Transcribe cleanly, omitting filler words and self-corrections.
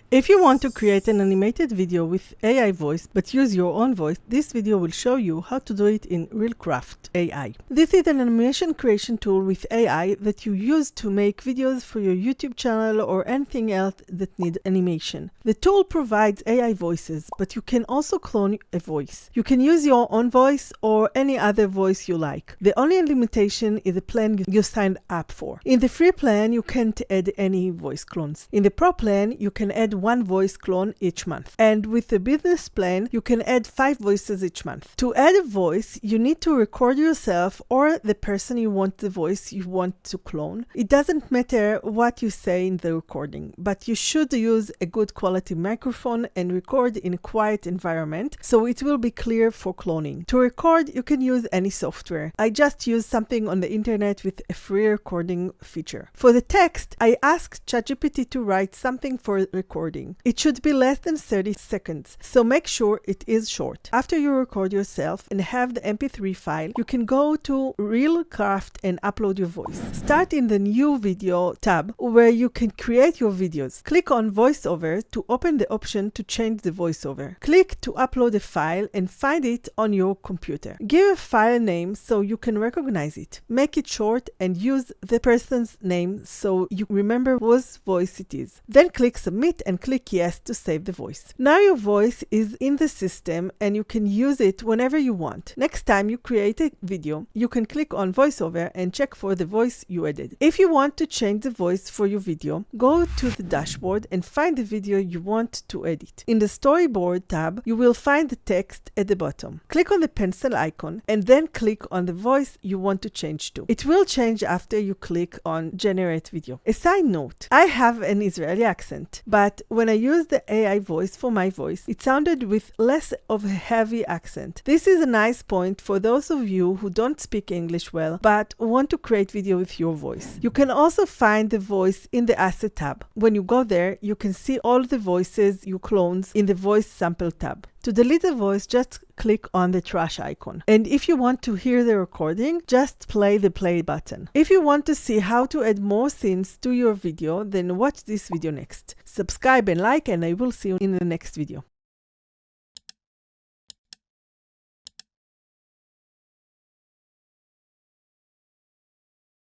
If you want to create an animated video with AI voice but use your own voice, this video will show you how to do it in ReelCraft AI. This is an animation creation tool with AI that you use to make videos for your YouTube channel or anything else that needs animation. The tool provides AI voices, but you can also clone a voice. You can use your own voice or any other voice you like. The only limitation is the plan you signed up for. In the free plan, you can't add any voice clones. In the pro plan, you can add one voice clone each month. And with the business plan, you can add 5 voices each month. To add a voice, you need to record yourself or the person you want the voice you want to clone. It doesn't matter what you say in the recording, but you should use a good quality microphone and record in a quiet environment so it will be clear for cloning. To record, you can use any software. I just used something on the internet with a free recording feature. For the text, I asked ChatGPT to write something for recording. It should be less than 30 seconds, so make sure it is short. After you record yourself and have the MP3 file, you can go to ReelCraft and upload your voice. Start in the New Video tab where you can create your videos. Click on VoiceOver to open the option to change the voiceover. Click to upload a file and find it on your computer. Give a file name so you can recognize it. Make it short and use the person's name so you remember whose voice it is. Then click Submit and click Yes to save the voice. Now your voice is in the system and you can use it whenever you want. Next time you create a video, you can click on VoiceOver and check for the voice you added. If you want to change the voice for your video, go to the dashboard and find the video you want to edit. In the Storyboard tab, you will find the text at the bottom. Click on the pencil icon and then click on the voice you want to change to. It will change after you click on Generate Video. A side note, I have an Israeli accent, but when I used the AI voice for my voice, it sounded with less of a heavy accent. This is a nice point for those of you who don't speak English well, but want to create video with your voice. You can also find the voice in the Asset tab. When you go there, you can see all the voices you clones in the Voice Sample tab. To delete the voice, just click on the trash icon. And if you want to hear the recording, just play the play button. If you want to see how to add more scenes to your video, then watch this video next. Subscribe and like, and I will see you in the next video.